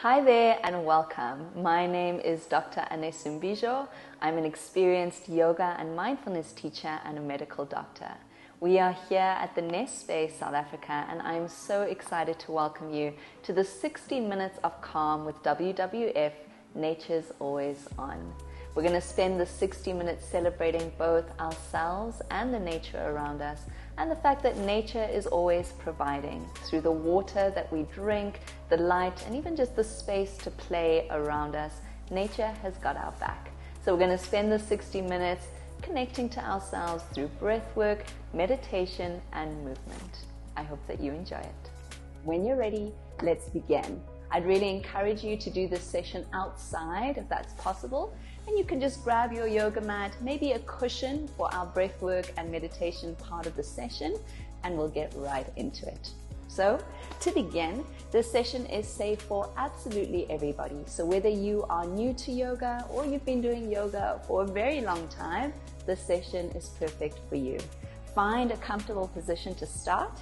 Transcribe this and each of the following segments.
Hi there and welcome. My name is Dr. Anesu Mbizvo. I'm an experienced yoga and mindfulness teacher and a medical doctor. We are here at the Nest Space, South Africa, and I'm so excited to welcome you to the 60 Minutes of Calm with WWF, Nature's Always On. We're going to spend the 60 minutes celebrating both ourselves and the nature around us, and the fact that nature is always providing through the water that we drink, the light, and even just the space to play around us. Nature has got our back. So we're going to spend the 60 minutes connecting to ourselves through breath work, meditation, and movement. I hope that you enjoy it. When you're ready, let's begin. I'd really encourage you to do this session outside if that's possible. And you can just grab your yoga mat, maybe a cushion for our breath work and meditation part of the session, and we'll get right into it. So, to begin, this session is safe for absolutely everybody. So whether you are new to yoga or you've been doing yoga for a very long time, this session is perfect for you. Find a comfortable position to start.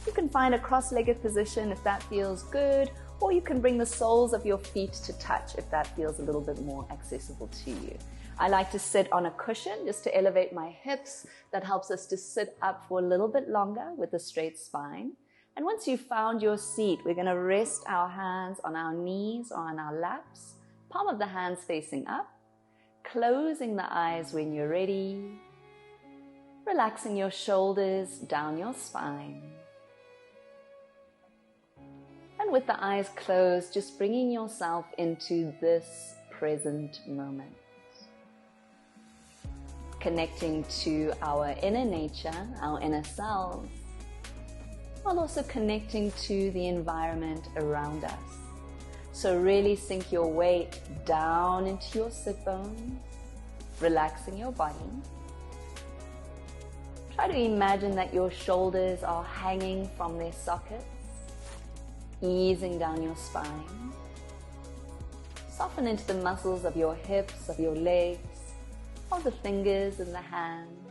You can find a cross-legged position if that feels good, or you can bring the soles of your feet to touch if that feels a little bit more accessible to you. I like to sit on a cushion just to elevate my hips. That helps us to sit up for a little bit longer with a straight spine. And once you've found your seat, we're going to rest our hands on our knees or on our laps, palm of the hands facing up, closing the eyes when you're ready, relaxing your shoulders down your spine. And with the eyes closed, just bringing yourself into this present moment. Connecting to our inner nature, our inner selves, while also connecting to the environment around us. So really sink your weight down into your sit bones, relaxing your body. Try to imagine that your shoulders are hanging from their sockets, easing down your spine. Soften into the muscles of your hips, of your legs, of the fingers and the hands.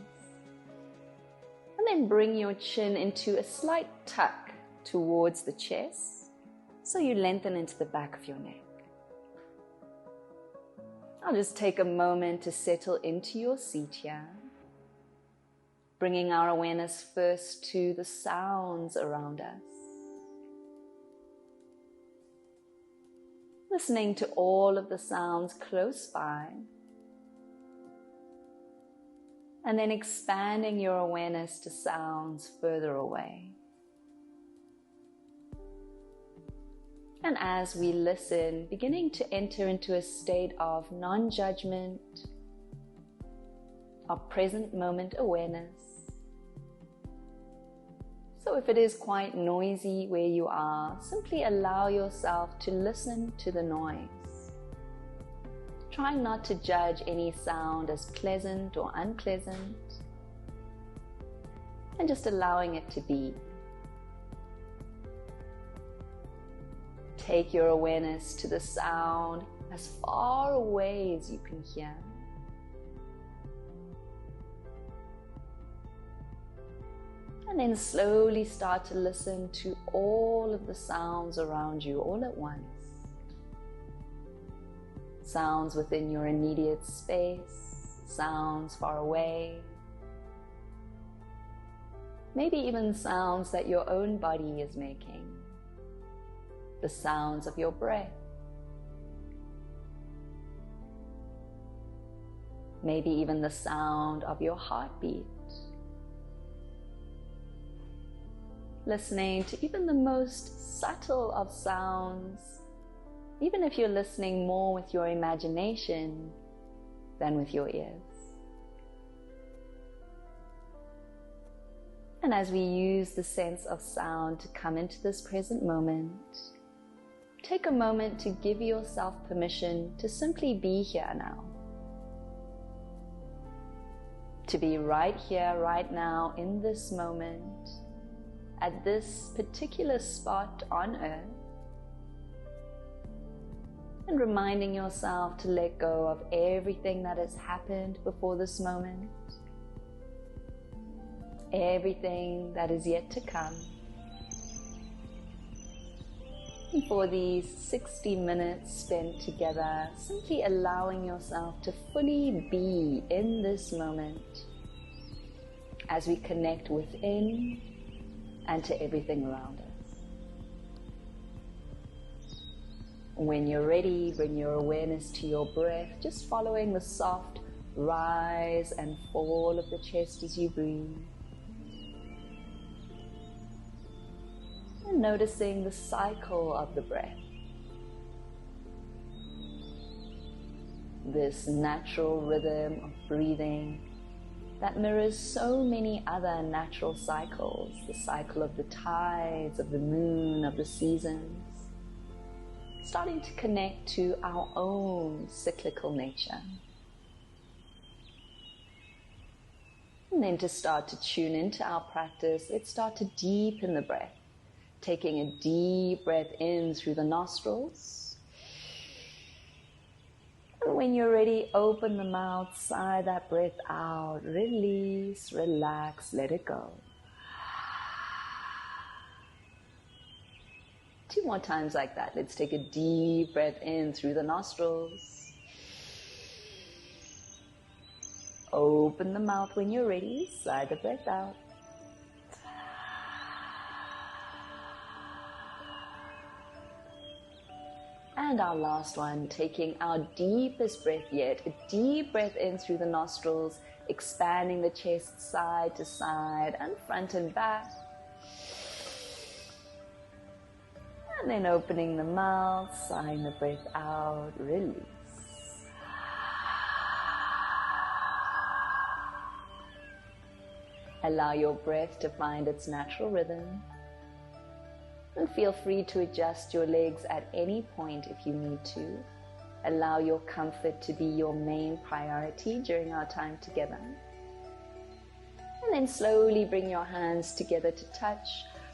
And then bring your chin into a slight tuck towards the chest, so you lengthen into the back of your neck. I'll just take a moment to settle into your seat here, bringing our awareness first to the sounds around us. Listening to all of the sounds close by, and then expanding your awareness to sounds further away. And as we listen, beginning to enter into a state of non-judgment, of present moment awareness. So if it is quite noisy where you are, simply allow yourself to listen to the noise. Trying not to judge any sound as pleasant or unpleasant, and just allowing it to be. Take your awareness to the sound as far away as you can hear. And then slowly start to listen to all of the sounds around you all at once. Sounds within your immediate space, sounds far away. Maybe even sounds that your own body is making. The sounds of your breath. Maybe even the sound of your heartbeat. Listening to even the most subtle of sounds, even if you're listening more with your imagination than with your ears. And as we use the sense of sound to come into this present moment, take a moment to give yourself permission to simply be here now. To be right here, right now, in this moment, at this particular spot on earth, and reminding yourself to let go of everything that has happened before this moment, everything that is yet to come, And for these 60 minutes spent together, simply allowing yourself to fully be in this moment as we connect within and to everything around us. When you're ready, bring your awareness to your breath, just following the soft rise and fall of the chest as you breathe. And noticing the cycle of the breath. This natural rhythm of breathing that mirrors so many other natural cycles, the cycle of the tides, of the moon, of the seasons, starting to connect to our own cyclical nature. And then to start to tune into our practice, let's start to deepen the breath, taking a deep breath in through the nostrils. And when you're ready, open the mouth, sigh that breath out, release, relax, let it go. 2 more times like that. Let's take a deep breath in through the nostrils. Open the mouth when you're ready, sigh the breath out. And our last one, taking our deepest breath yet, a deep breath in through the nostrils, expanding the chest side to side and front and back. And then opening the mouth, sighing the breath out, release. Allow your breath to find its natural rhythm. And feel free to adjust your legs at any point if you need to. Allow your comfort to be your main priority during our time together. And then slowly bring your hands together to touch,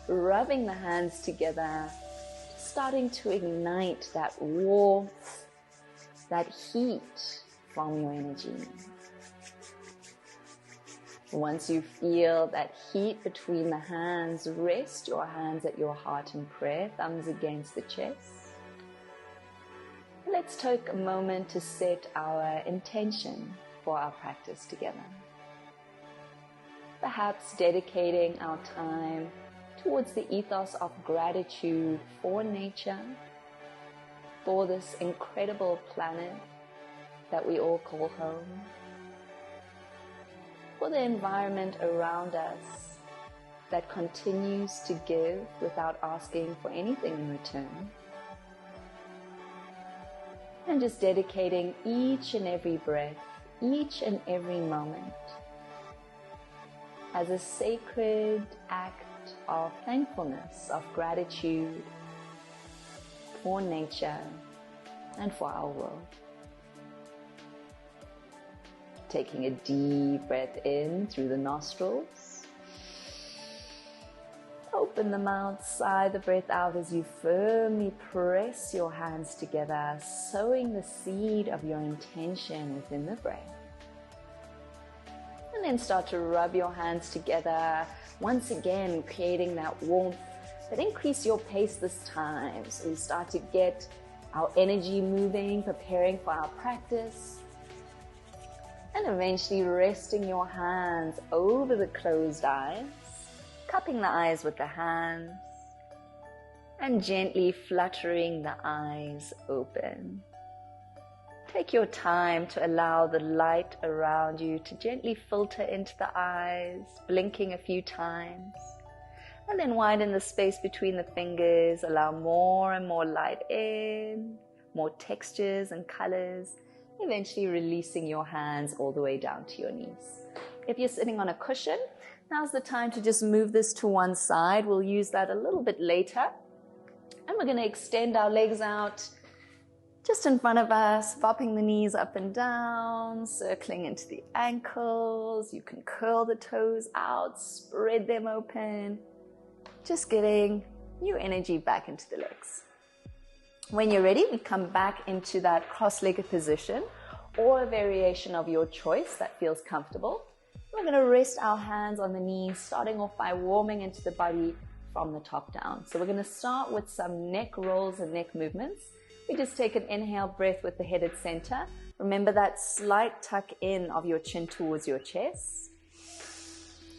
rubbing the hands together, starting to ignite that warmth, that heat from your energy. Once you feel that heat between the hands, rest your hands at your heart in prayer, thumbs against the chest. Let's take a moment to set our intention for our practice together. Perhaps dedicating our time towards the ethos of gratitude for nature, for this incredible planet that we all call home, for the environment around us that continues to give without asking for anything in return. And just dedicating each and every breath, each and every moment as a sacred act of thankfulness, of gratitude for nature and for our world. Taking a deep breath in through the nostrils. Open the mouth, sigh the breath out as you firmly press your hands together, sowing the seed of your intention within the breath. And then start to rub your hands together, once again creating that warmth, but increase your pace this time. So we start to get our energy moving, preparing for our practice. And eventually resting your hands over the closed eyes, cupping the eyes with the hands, and gently fluttering the eyes open. Take your time to allow the light around you to gently filter into the eyes, blinking a few times. And then widen the space between the fingers, allow more and more light in, more textures and colors. Eventually releasing your hands all the way down to your knees. If you're sitting on a cushion, now's the time to just move this to one side. We'll use that a little bit later. And we're going to extend our legs out just in front of us, bopping the knees up and down, circling into the ankles. You can curl the toes out, spread them open. Just getting new energy back into the legs. When you're ready, we come back into that cross-legged position or a variation of your choice that feels comfortable. We're going to rest our hands on the knees, starting off by warming into the body from the top down. So we're going to start with some neck rolls and neck movements. We just take an inhale breath with the head at center. Remember that slight tuck in of your chin towards your chest.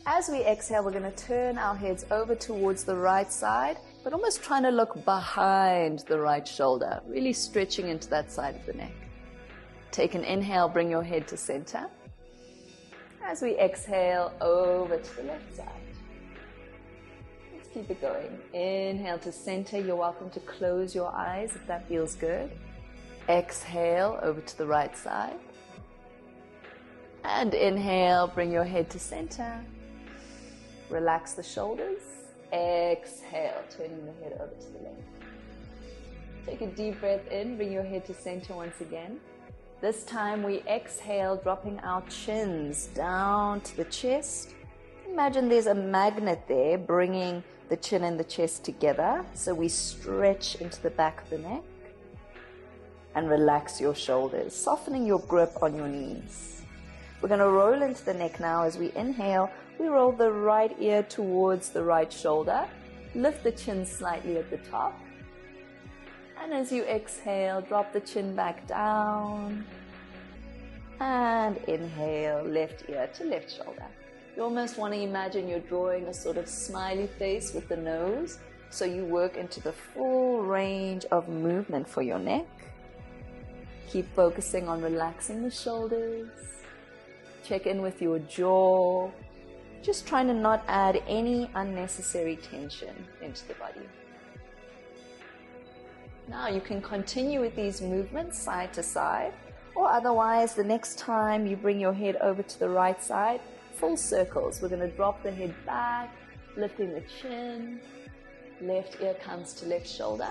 As we exhale, we're going to turn our heads over towards the right side, but almost trying to look behind the right shoulder, really stretching into that side of the neck. Take an inhale, bring your head to center. As we exhale, over to the left side. Let's keep it going. Inhale to center. You're welcome to close your eyes if that feels good. Exhale, over to the right side. And inhale, bring your head to center. Relax the shoulders. Exhale, turning the head over to the left. Take a deep breath in, bring your head to center once again. This time we exhale, dropping our chins down to the chest. Imagine there's a magnet there bringing the chin and the chest together. So we stretch into the back of the neck and relax your shoulders, softening your grip on your knees. We're going to roll into the neck now. As we inhale, we roll the right ear towards the right shoulder. Lift the chin slightly at the top. And as you exhale, drop the chin back down. And inhale, left ear to left shoulder. You almost want to imagine you're drawing a sort of smiley face with the nose. So you work into the full range of movement for your neck. Keep focusing on relaxing the shoulders. Check in with your jaw. Just trying to not add any unnecessary tension into the body. Now you can continue with these movements side to side, or otherwise the next time you bring your head over to the right side, full circles. We're going to drop the head back, lifting the chin. Left ear comes to left shoulder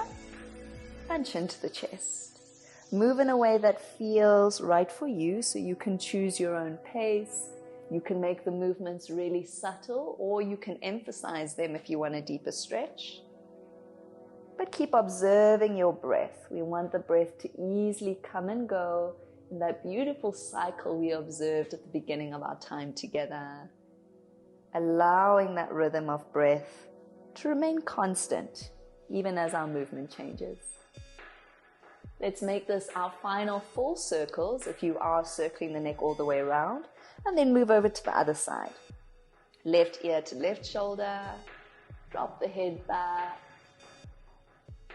and chin to the chest. Move in a way that feels right for you, so you can choose your own pace. You can make the movements really subtle, or you can emphasize them if you want a deeper stretch. But keep observing your breath. We want the breath to easily come and go in that beautiful cycle we observed at the beginning of our time together. Allowing that rhythm of breath to remain constant, even as our movement changes. Let's make this our final full circles if you are circling the neck all the way around, and then move over to the other side. Left ear to left shoulder, drop the head back,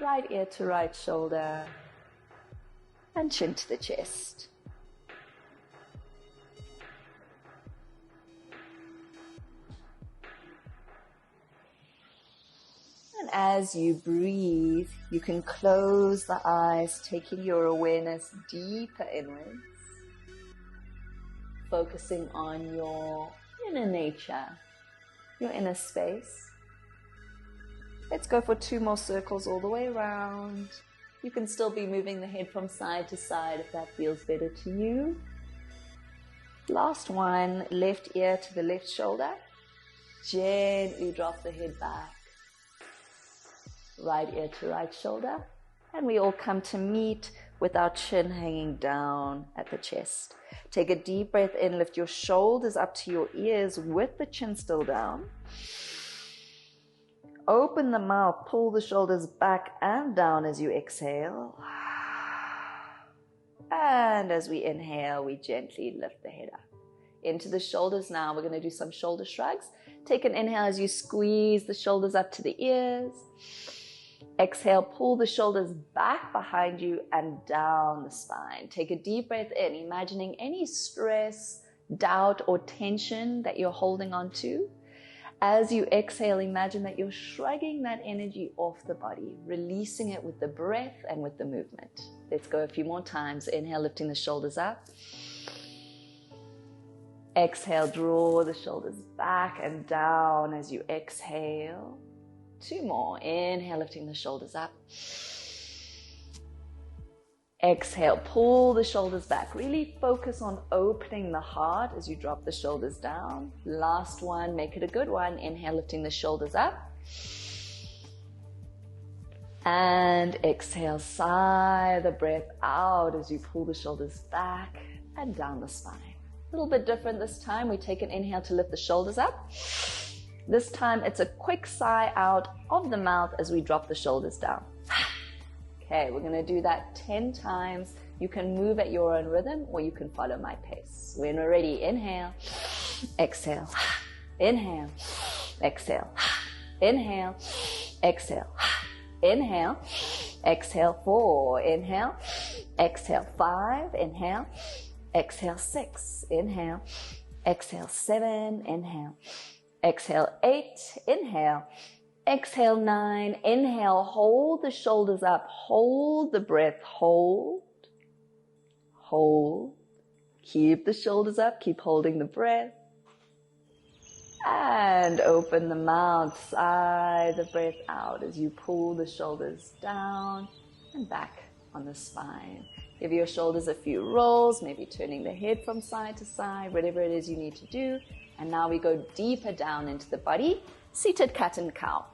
right ear to right shoulder, and chin to the chest. And as you breathe, you can close the eyes, taking your awareness deeper inwards, focusing on your inner nature, your inner space. Let's go for 2 more circles all the way around. You can still be moving the head from side to side if that feels better to you. Last one, left ear to the left shoulder. Gently drop the head back. Right ear to right shoulder. And we all come to meet with our chin hanging down at the chest. Take a deep breath in, lift your shoulders up to your ears with the chin still down. Open the mouth, pull the shoulders back and down as you exhale. And as we inhale, we gently lift the head up. Into the shoulders now, we're going to do some shoulder shrugs. Take an inhale as you squeeze the shoulders up to the ears. Exhale, pull the shoulders back behind you and down the spine. Take a deep breath in, imagining any stress, doubt, or tension that you're holding on to. As you exhale, imagine that you're shrugging that energy off the body, releasing it with the breath and with the movement. Let's go a few more times. Inhale, lifting the shoulders up. Exhale, draw the shoulders back and down as you exhale. 2 more. Inhale, lifting the shoulders up. Exhale, pull the shoulders back. Really focus on opening the heart as you drop the shoulders down. Last one, make it a good one. Inhale, lifting the shoulders up. And exhale, sigh the breath out as you pull the shoulders back and down the spine. A little bit different this time. We take an inhale to lift the shoulders up. This time it's a quick sigh out of the mouth as we drop the shoulders down. Okay, we're going to do that 10 times. You can move at your own rhythm or you can follow my pace. When we're ready, inhale, exhale, inhale, exhale, inhale, exhale, inhale, exhale, 4, inhale, exhale, 5, inhale, exhale, 6, inhale, exhale, 7, inhale, exhale, 8, inhale, exhale, 9, inhale, hold the shoulders up, hold the breath, hold, keep the shoulders up, keep holding the breath, and open the mouth, sigh the breath out as you pull the shoulders down and back on the spine. Give your shoulders a few rolls, maybe turning the head from side to side, whatever it is you need to do. And now we go deeper down into the body, seated cat and cow.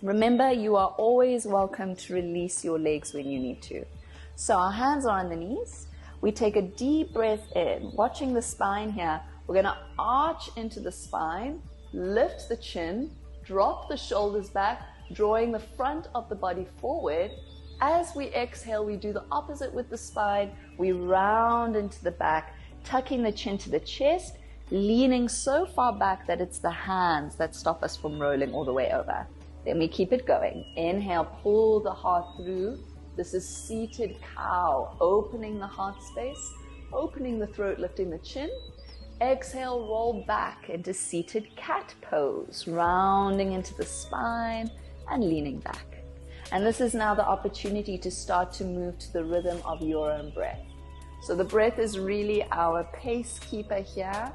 Remember, you are always welcome to release your legs when you need to. So our hands are on the knees. We take a deep breath in, watching the spine here. We're going to arch into the spine, lift the chin, drop the shoulders back, drawing the front of the body forward. As we exhale, we do the opposite with the spine. We round into the back, tucking the chin to the chest, leaning so far back that it's the hands that stop us from rolling all the way over. Then we keep it going. Inhale, pull the heart through. This is seated cow, opening the heart space, opening the throat, lifting the chin. Exhale, roll back into seated cat pose, rounding into the spine and leaning back. And this is now the opportunity to start to move to the rhythm of your own breath. So the breath is really our pace keeper here.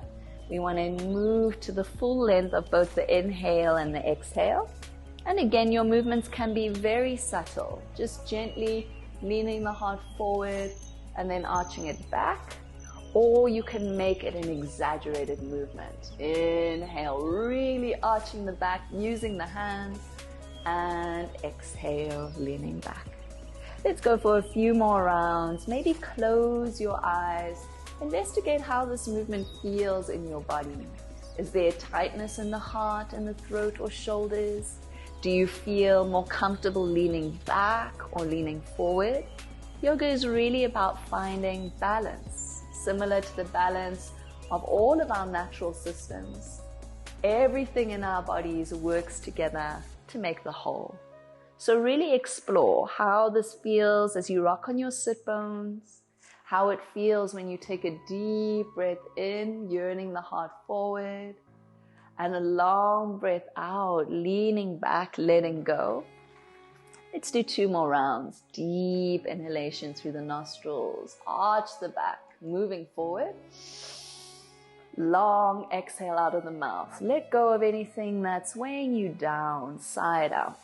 We want to move to the full length of both the inhale and the exhale. And again, your movements can be very subtle, just gently leaning the heart forward and then arching it back. Or you can make it an exaggerated movement. Inhale, really arching the back, using the hands. And exhale, leaning back. Let's go for a few more rounds. Maybe close your eyes. Investigate how this movement feels in your body. Is there tightness in the heart and the throat or shoulders? Do you feel more comfortable leaning back or leaning forward? Yoga is really about finding balance, similar to the balance of all of our natural systems. Everything in our bodies works together to make the whole. So really explore how this feels as you rock on your sit bones, how it feels when you take a deep breath in, yearning the heart forward, and a long breath out, leaning back, letting go. Let's do 2 more rounds. Deep inhalation through the nostrils, arch the back, moving forward. Long exhale out of the mouth. Let go of anything that's weighing you down. Sigh it out.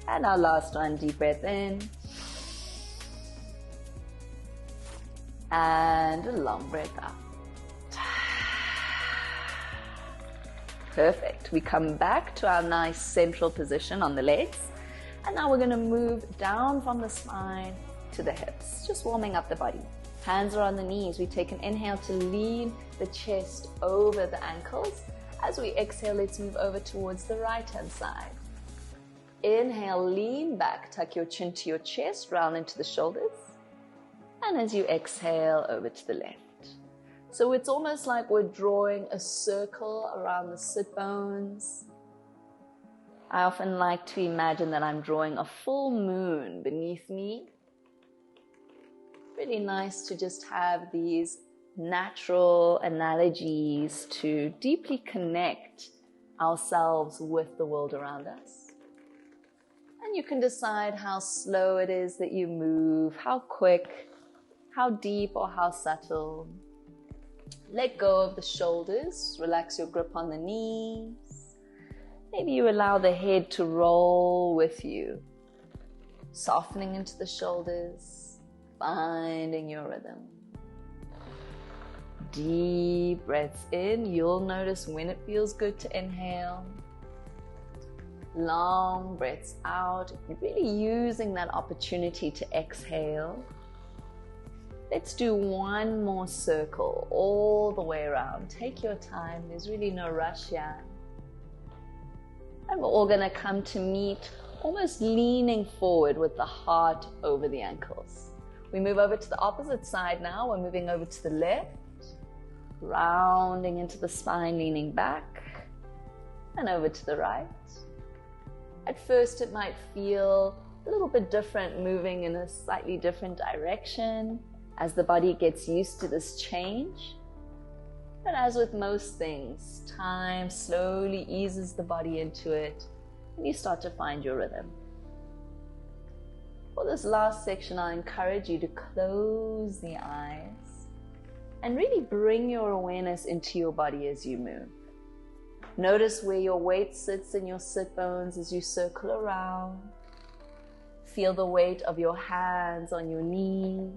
And our last one, deep breath in. And a long breath out. Perfect. We come back to our nice central position on the legs. And now we're going to move down from the spine to the hips, just warming up the body. Hands are on the knees. We take an inhale to lean the chest over the ankles. As we exhale, let's move over towards the right-hand side. Inhale, lean back, tuck your chin to your chest, round into the shoulders. And as you exhale, over to the left. So it's almost like we're drawing a circle around the sit bones. I often like to imagine that I'm drawing a full moon beneath me. Really nice to just have these natural analogies to deeply connect ourselves with the world around us. And you can decide how slow it is that you move, how quick, how deep or how subtle. Let go of the shoulders, relax your grip on the knees. Maybe you allow the head to roll with you, softening into the shoulders, finding your rhythm. Deep breaths in. You'll notice when it feels good to inhale. Long breaths out. You're really using that opportunity to exhale. Let's do one more circle all the way around. Take your time, there's really no rush here. And we're all gonna come to meet, almost leaning forward with the heart over the ankles. We move over to the opposite side now. We're moving over to the left, rounding into the spine, leaning back, and over to the right. At first it might feel a little bit different, moving in a slightly different direction as the body gets used to this change. But as with most things, time slowly eases the body into it, and you start to find your rhythm. For this last section, I encourage you to close the eyes and really bring your awareness into your body as you move. Notice where your weight sits in your sit bones as you circle around. Feel the weight of your hands on your knees.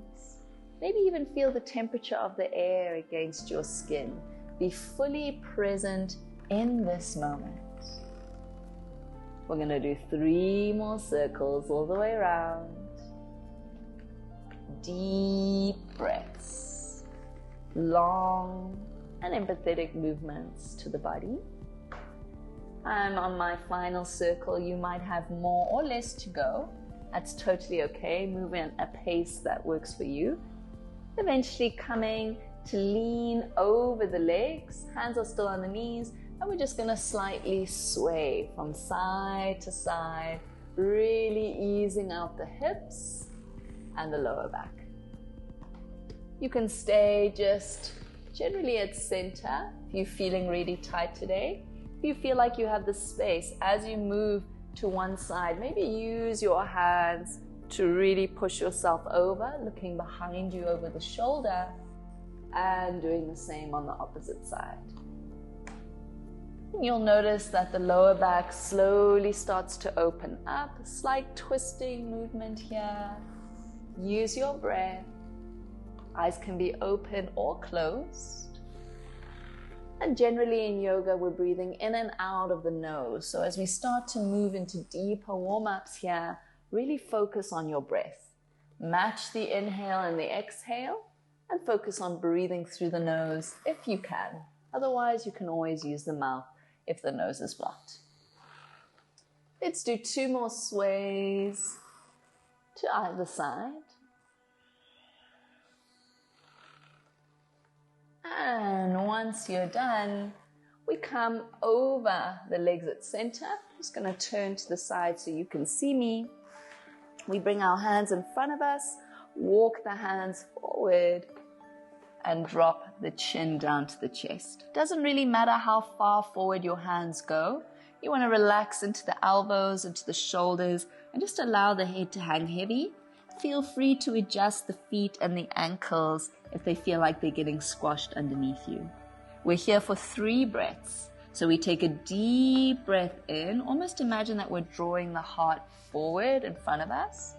Maybe even feel the temperature of the air against your skin. Be fully present in this moment. We're going to do 3 more circles all the way around. Deep breaths. Long and empathetic movements to the body. I'm on my final circle. You might have more or less to go. That's totally okay. Move in a pace that works for you. Eventually coming to lean over the legs. Hands are still on the knees. And we're just going to slightly sway from side to side, really easing out the hips and the lower back. You can stay just generally at center if you're feeling really tight today. If you feel like you have the space as you move to one side, maybe use your hands to really push yourself over, looking behind you over the shoulder, and doing the same on the opposite side. You'll notice that the lower back slowly starts to open up, a slight twisting movement here. Use your breath. Eyes can be open or closed. And generally in yoga, we're breathing in and out of the nose. So as we start to move into deeper warm-ups here, really focus on your breath. Match the inhale and the exhale, and focus on breathing through the nose if you can. Otherwise, you can always use the mouth if the nose is blocked. Let's do 2 more sways to either side. And once you're done, we come over the legs at center. I'm just going to turn to the side so you can see me. We bring our hands in front of us, walk the hands forward, and drop the chin down to the chest. Doesn't really matter how far forward your hands go. You want to relax into the elbows, into the shoulders, and just allow the head to hang heavy. Feel free to adjust the feet and the ankles if they feel like they're getting squashed underneath you. We're here for 3 breaths. So we take a deep breath in. Almost imagine that we're drawing the heart forward in front of us.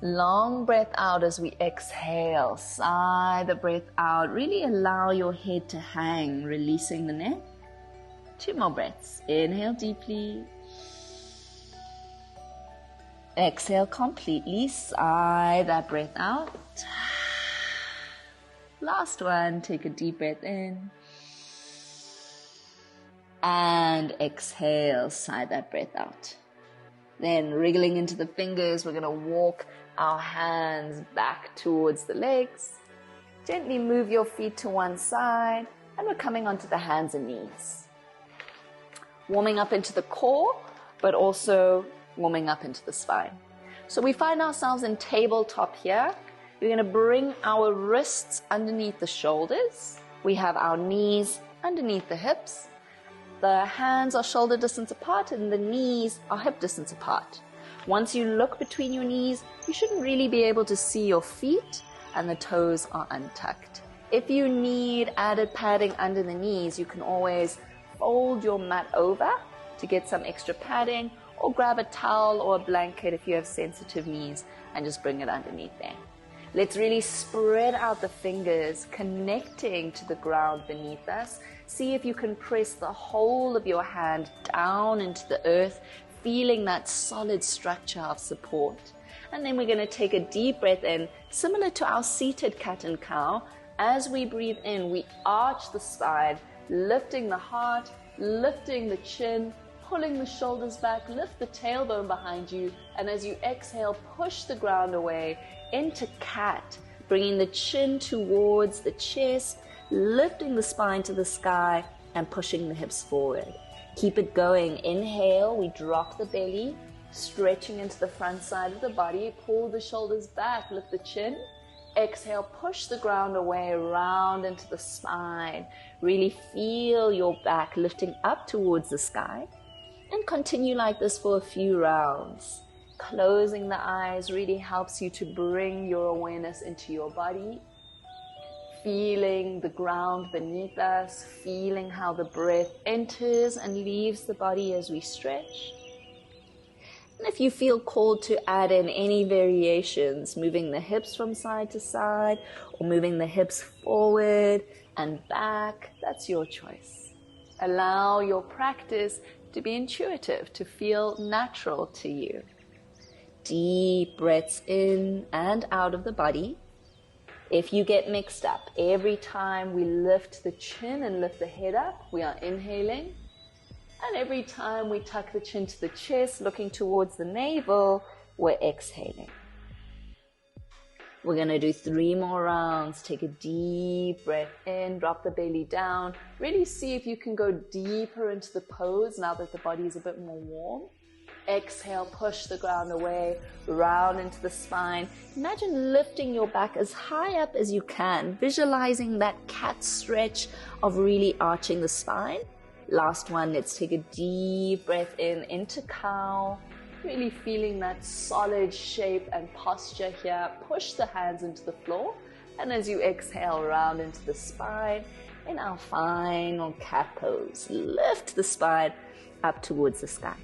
Long breath out as we exhale. Sigh the breath out. Really allow your head to hang, releasing the neck. 2 more breaths. Inhale deeply. Exhale completely. Sigh that breath out. Last one. Take a deep breath in. And exhale. Sigh that breath out. Then wriggling into the fingers, we're going to walk our hands back towards the legs. Gently move your feet to one side, and we're coming onto the hands and knees. Warming up into the core, but also warming up into the spine. So we find ourselves in tabletop here. We're going to bring our wrists underneath the shoulders. We have our knees underneath the hips. The hands are shoulder distance apart and the knees are hip distance apart. Once you look between your knees, you shouldn't really be able to see your feet and the toes are untucked. If you need added padding under the knees, you can always fold your mat over to get some extra padding, or grab a towel or a blanket if you have sensitive knees and just bring it underneath there. Let's really spread out the fingers, connecting to the ground beneath us. See if you can press the whole of your hand down into the earth. feeling that solid structure of support. And then we're going to take a deep breath in, similar to our seated cat and cow. As we breathe in, we arch the spine, lifting the heart, lifting the chin, pulling the shoulders back, lift the tailbone behind you. And as you exhale, push the ground away into cat, bringing the chin towards the chest, lifting the spine to the sky, and pushing the hips forward. Keep it going. Inhale, we drop the belly, stretching into the front side of the body. Pull the shoulders back, lift the chin. Exhale, push the ground away, round into the spine. Really feel your back lifting up towards the sky. And continue like this for a few rounds. Closing the eyes really helps you to bring your awareness into your body. Feeling the ground beneath us, feeling how the breath enters and leaves the body as we stretch. And if you feel called to add in any variations, moving the hips from side to side or moving the hips forward and back, that's your choice. Allow your practice to be intuitive, to feel natural to you. Deep breaths in and out of the body. If you get mixed up, every time we lift the chin and lift the head up, we are inhaling. And every time we tuck the chin to the chest, looking towards the navel, we're exhaling. We're going to do 3 more rounds. Take a deep breath in, drop the belly down. Really see if you can go deeper into the pose now that the body is a bit more warm. Exhale, push the ground away, round into the spine. Imagine lifting your back as high up as you can, visualizing that cat stretch of really arching the spine. Last one, let's take a deep breath in into cow. Really feeling that solid shape and posture here. Push the hands into the floor. And as you exhale, round into the spine. In our final cat pose, lift the spine up towards the sky.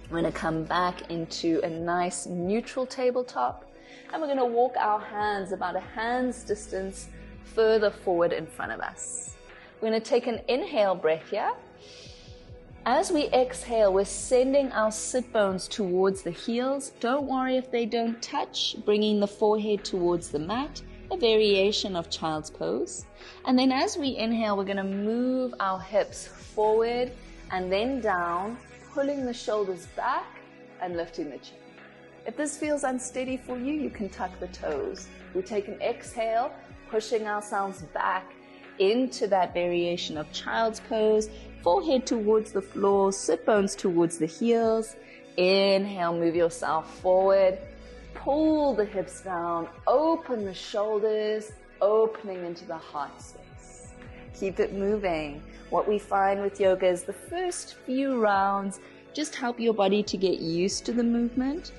We're going to come back into a nice neutral tabletop. And we're going to walk our hands about a hand's distance further forward in front of us. We're going to take an inhale breath here. As we exhale, we're sending our sit bones towards the heels. Don't worry if they don't touch, bringing the forehead towards the mat, a variation of child's pose. And then as we inhale, we're going to move our hips forward and then down, pulling the shoulders back and lifting the chin. If this feels unsteady for you, you can tuck the toes. We take an exhale, pushing ourselves back into that variation of child's pose, forehead towards the floor, sit bones towards the heels. Inhale, move yourself forward, pull the hips down, open the shoulders, opening into the heart space. Keep it moving. What we find with yoga is the first few rounds just help your body to get used to the movement.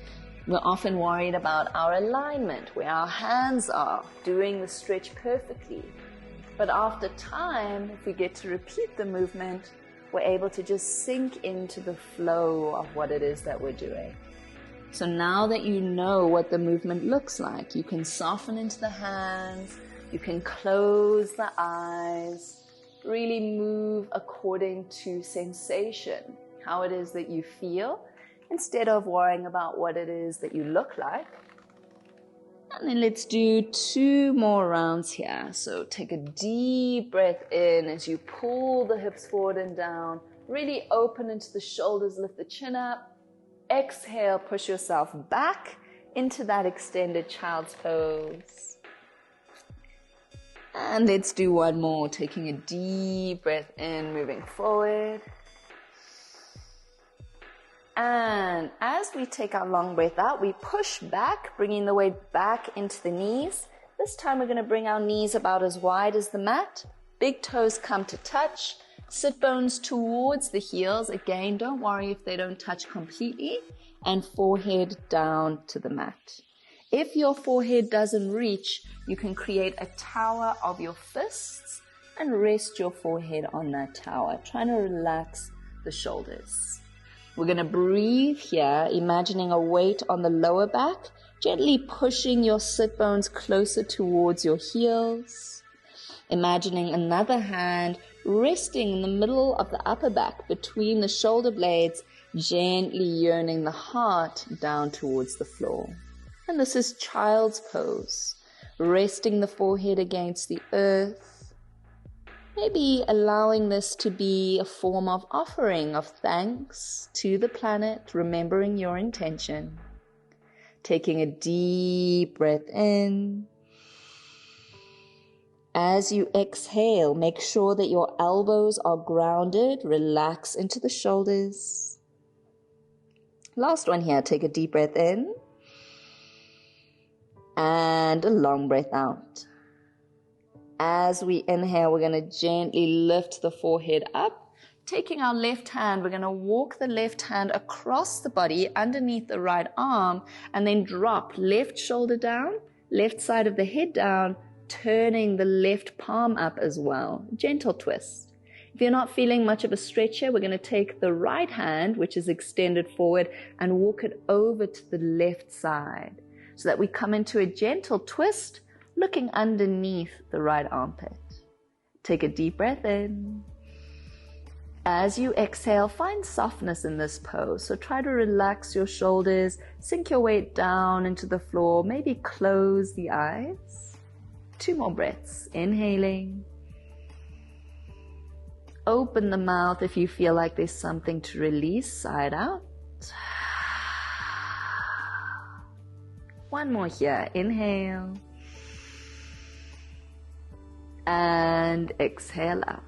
We're often worried about our alignment, where our hands are, doing the stretch perfectly. But after time, if we get to repeat the movement, we're able to just sink into the flow of what it is that we're doing. So now that you know what the movement looks like, you can soften into the hands, you can close the eyes, really move according to sensation, how it is that you feel, instead of worrying about what it is that you look like. And then let's do 2 more rounds here. So take a deep breath in as you pull the hips forward and down. Really open into the shoulders, lift the chin up. Exhale, push yourself back into that extended child's pose. And let's do 1 more. Taking a deep breath in, moving forward. And as we take our long breath out, we push back, bringing the weight back into the knees. This time we're going to bring our knees about as wide as the mat. Big toes come to touch. Sit bones towards the heels. Again, don't worry if they don't touch completely. And forehead down to the mat. If your forehead doesn't reach, you can create a tower of your fists and rest your forehead on that tower, trying to relax the shoulders. We're going to breathe here, imagining a weight on the lower back, gently pushing your sit bones closer towards your heels. Imagining another hand resting in the middle of the upper back between the shoulder blades, gently yearning the heart down towards the floor. And this is child's pose, resting the forehead against the earth. Maybe allowing this to be a form of offering of thanks to the planet, remembering your intention. Taking a deep breath in. As you exhale, make sure that your elbows are grounded. Relax into the shoulders. Last one here. Take a deep breath in. And a long breath out. As we inhale, we're going to gently lift the forehead up. Taking our left hand, we're going to walk the left hand across the body underneath the right arm and then drop left shoulder down, left side of the head down, turning the left palm up as well. Gentle twist. If you're not feeling much of a stretch here, we're going to take the right hand, which is extended forward, and walk it over to the left side so that we come into a gentle twist, looking underneath the right armpit. Take a deep breath in. As you exhale, find softness in this pose. So try to relax your shoulders, sink your weight down into the floor, maybe close the eyes. 2 more breaths. Inhaling. Open the mouth if you feel like there's something to release, side out. 1 more here. Inhale. And exhale out.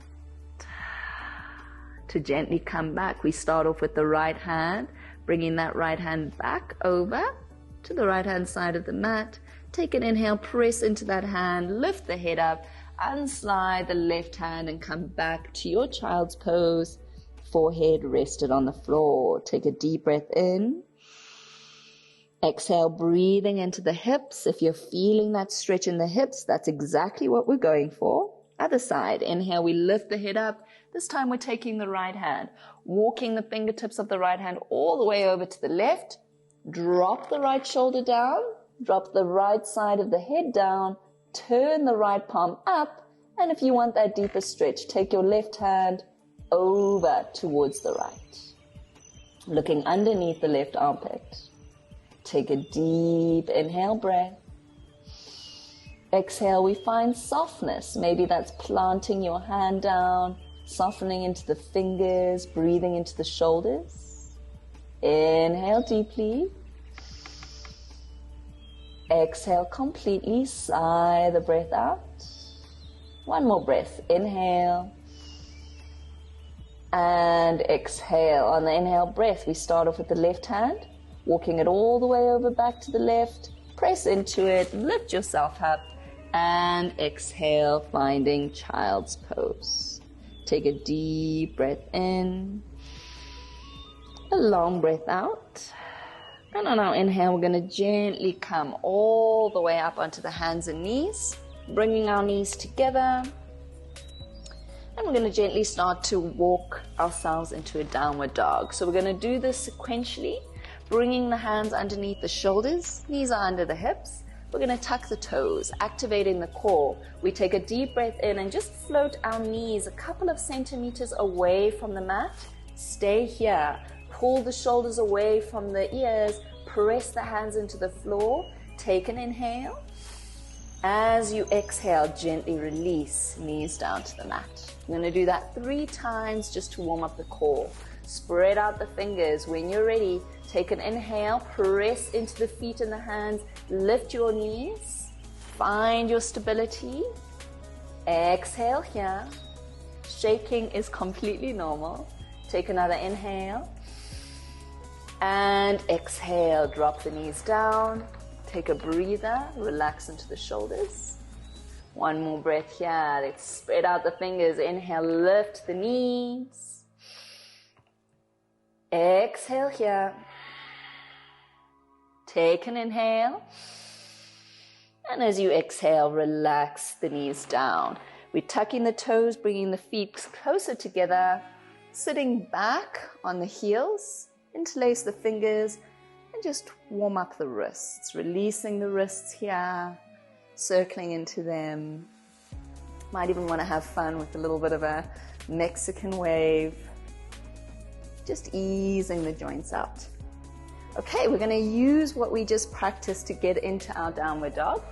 To gently come back, we start off with the right hand, bringing that right hand back over to the right hand side of the mat. Take an inhale, press into that hand, lift the head up, unslide the left hand and come back to your child's pose, forehead rested on the floor. Take a deep breath in. Exhale, breathing into the hips. If you're feeling that stretch in the hips, that's exactly what we're going for. Other side. Inhale, we lift the head up. This time we're taking the right hand, walking the fingertips of the right hand all the way over to the left. Drop the right shoulder down. Drop the right side of the head down. Turn the right palm up. And if you want that deeper stretch, take your left hand over towards the right. Looking underneath the left armpit. Take a deep inhale breath. Exhale, we find softness. Maybe that's planting your hand down, softening into the fingers, breathing into the shoulders. Inhale deeply. Exhale completely, sigh the breath out. 1 more breath. Inhale. And exhale. On the inhale breath, we start off with the left hand, walking it all the way over back to the left. Press into it, lift yourself up. And exhale, finding child's pose. Take a deep breath in. A long breath out. And on our inhale, we're going to gently come all the way up onto the hands and knees, bringing our knees together. And we're going to gently start to walk ourselves into a downward dog. So we're going to do this sequentially, bringing the hands underneath the shoulders, knees are under the hips. We're going to tuck the toes, activating the core. We take a deep breath in and just float our knees a couple of centimeters away from the mat. Stay here. Pull the shoulders away from the ears. Press the hands into the floor. Take an inhale. As you exhale, gently release, knees down to the mat. We're going to do that 3 times just to warm up the core. Spread out the fingers. When you're ready, take an inhale, press into the feet and the hands, lift your knees, find your stability. Exhale here. Shaking is completely normal. Take another inhale. And exhale, drop the knees down. Take a breather, relax into the shoulders. 1 more breath here. Let's spread out the fingers. Inhale, lift the knees. Exhale here. Take an inhale. And as you exhale, relax the knees down. We're tucking the toes, bringing the feet closer together, sitting back on the heels, interlace the fingers, and just warm up the wrists. Releasing the wrists here, circling into them. Might even want to have fun with a little bit of a Mexican wave. Just easing the joints out. Okay, we're going to use what we just practiced to get into our downward dog.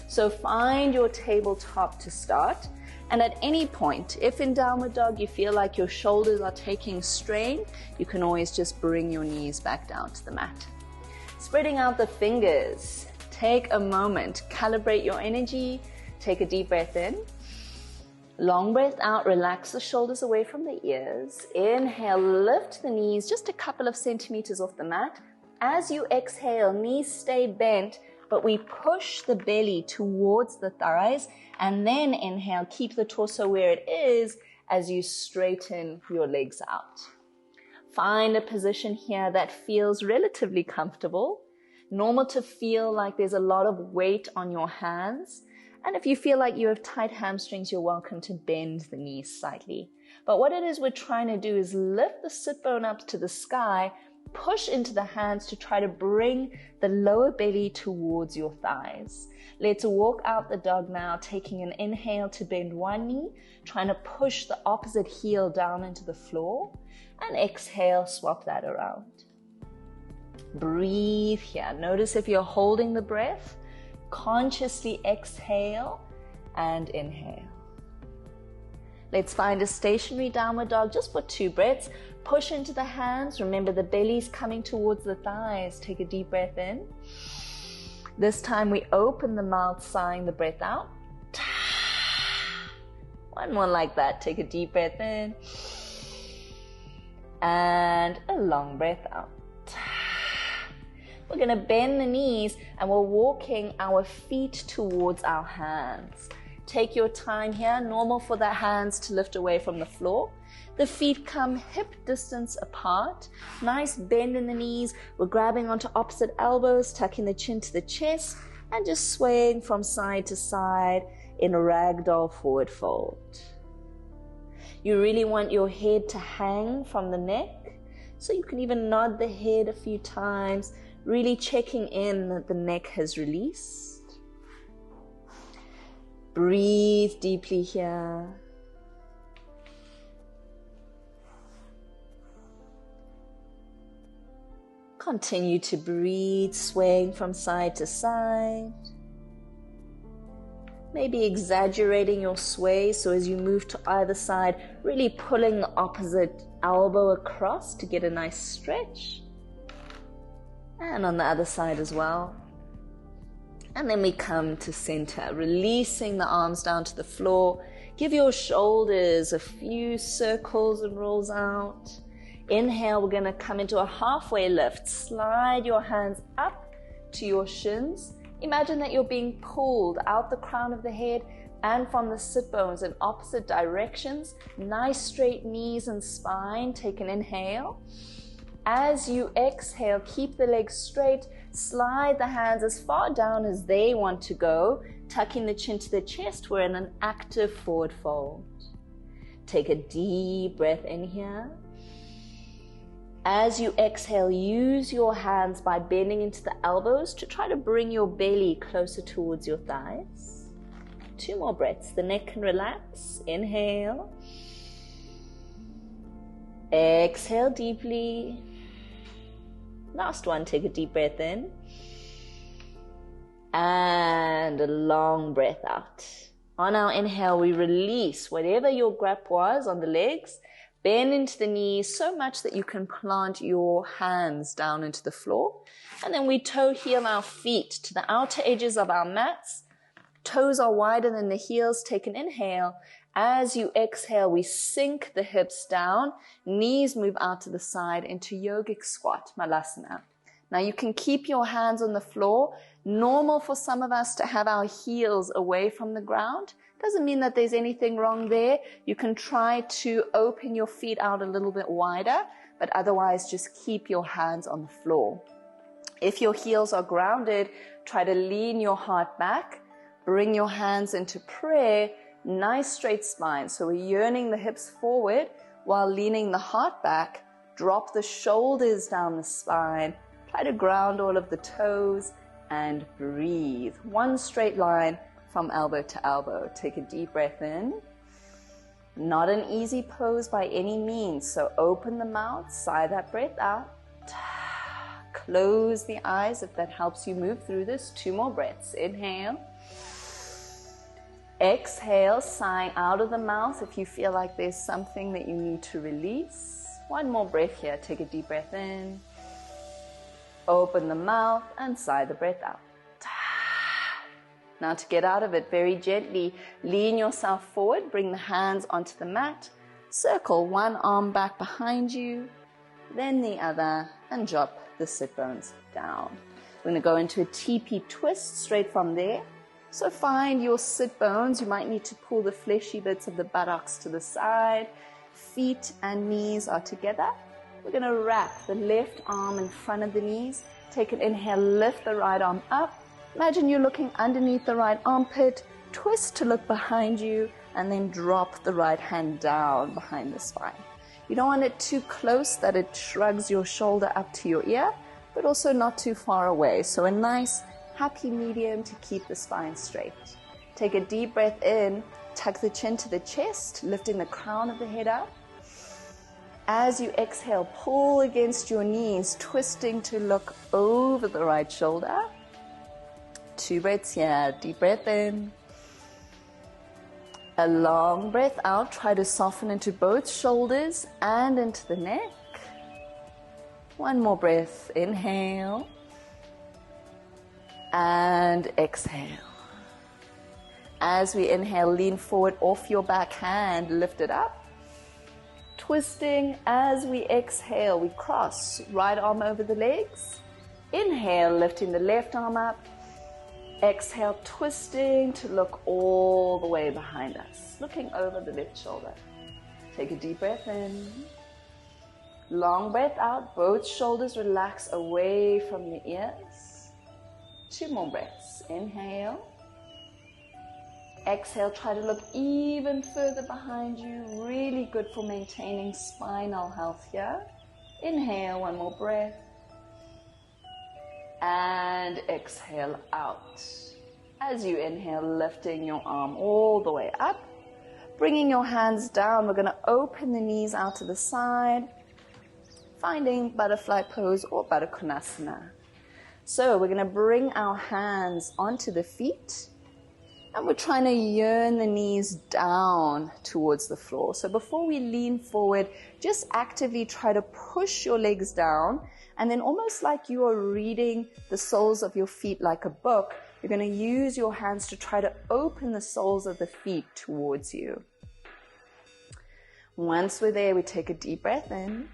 So find your tabletop to start. And at any point, if in downward dog you feel like your shoulders are taking strain, you can always just bring your knees back down to the mat. Spreading out the fingers. Take a moment, calibrate your energy. Take a deep breath in. Long breath out, relax the shoulders away from the ears. Inhale, lift the knees just a couple of centimeters off the mat. As you exhale, knees stay bent, but we push the belly towards the thighs, and then inhale, keep the torso where it is as you straighten your legs out. Find a position here that feels relatively comfortable. Normal to feel like there's a lot of weight on your hands. And if you feel like you have tight hamstrings, you're welcome to bend the knees slightly. But what it is we're trying to do is lift the sit bone up to the sky, push into the hands to try to bring the lower belly towards your thighs. Let's walk out the dog now, taking an inhale to bend one knee, trying to push the opposite heel down into the floor, and exhale, swap that around. Breathe here. Notice if you're holding the breath. Consciously exhale and inhale. Let's find a stationary downward dog just for 2 breaths. Push into the hands. Remember the belly's coming towards the thighs. Take a deep breath in. This time we open the mouth, sighing the breath out. One more like that. Take a deep breath in. And a long breath out. We're going to bend the knees and we're walking our feet towards our hands. Take your time here. Normal for the hands to lift away from the floor. The feet come hip distance apart. Nice bend in the knees. We're grabbing onto opposite elbows, tucking the chin to the chest, and just swaying from side to side in a ragdoll forward fold. You really want your head to hang from the neck, so you can even nod the head a few times, really checking in that the neck has released. Breathe deeply here. Continue to breathe, swaying from side to side. Maybe exaggerating your sway, so as you move to either side, really pulling the opposite elbow across to get a nice stretch. And on the other side as well. And then we come to center, releasing the arms down to the floor. Give your shoulders a few circles and rolls out. Inhale, we're going to come into a halfway lift. Slide your hands up to your shins. Imagine that you're being pulled out the crown of the head and from the sit bones in opposite directions. Nice straight knees and spine. Take an inhale. As you exhale, keep the legs straight. Slide the hands as far down as they want to go. Tucking the chin to the chest. We're in an active forward fold. Take a deep breath in here. As you exhale, use your hands by bending into the elbows to try to bring your belly closer towards your thighs. 2 more breaths. The neck can relax. Inhale. Exhale deeply. Last one. Take a deep breath in. And a long breath out. On our inhale, we release whatever your grip was on the legs. Bend into the knees so much that you can plant your hands down into the floor. And then we toe heel our feet to the outer edges of our mats. Toes are wider than the heels. Take an inhale. As you exhale, we sink the hips down. Knees move out to the side into yogic squat, malasana. Now you can keep your hands on the floor. Normal for some of us to have our heels away from the ground. Doesn't mean that there's anything wrong there. You can try to open your feet out a little bit wider, but otherwise just keep your hands on the floor. If your heels are grounded, try to lean your heart back. Bring your hands into prayer. Nice straight spine. So we're yearning the hips forward while leaning the heart back. Drop the shoulders down the spine. Try to ground all of the toes and breathe. One straight line from elbow to elbow. Take a deep breath in. Not an easy pose by any means, so open the mouth, sigh that breath out. Close the eyes if that helps you move through this. 2 more breaths. Inhale. Exhale, sighing out of the mouth if you feel like there's something that you need to release. 1 more breath here. Take a deep breath in. Open the mouth and sigh the breath out. Now to get out of it very gently, lean yourself forward, bring the hands onto the mat, circle 1 arm back behind you, then the other, and drop the sit bones down. We're going to go into a teepee twist straight from there. So find your sit bones. You might need to pull the fleshy bits of the buttocks to the side. Feet and knees are together. We're going to wrap the left arm in front of the knees. Take an inhale, lift the right arm up. Imagine you're looking underneath the right armpit. Twist to look behind you, and then drop the right hand down behind the spine. You don't want it too close that it shrugs your shoulder up to your ear, but also not too far away. So a nice happy medium to keep the spine straight. Take a deep breath in, tuck the chin to the chest, lifting the crown of the head up. As you exhale, pull against your knees, twisting to look over the right shoulder. 2 breaths here, deep breath in. A long breath out, try to soften into both shoulders and into the neck. 1 more breath, inhale. And exhale. As we inhale, lean forward off your back hand, lift it up. Twisting as we exhale, we cross right arm over the legs. Inhale, lifting the left arm up. Exhale, twisting to look all the way behind us, looking over the left shoulder. Take a deep breath in. Long breath out, both shoulders relax away from the ears. 2 more breaths. Inhale. Exhale, try to look even further behind you. Really good for maintaining spinal health here. Inhale, 1 more breath. And exhale out. As you inhale, lifting your arm all the way up. Bringing your hands down, we're going to open the knees out to the side. Finding butterfly pose or Baddha Konasana. So we're going to bring our hands onto the feet, and we're trying to yearn the knees down towards the floor. So before we lean forward, just actively try to push your legs down, and then almost like you are reading the soles of your feet like a book, you're going to use your hands to try to open the soles of the feet towards you. Once we're there, we take a deep breath in.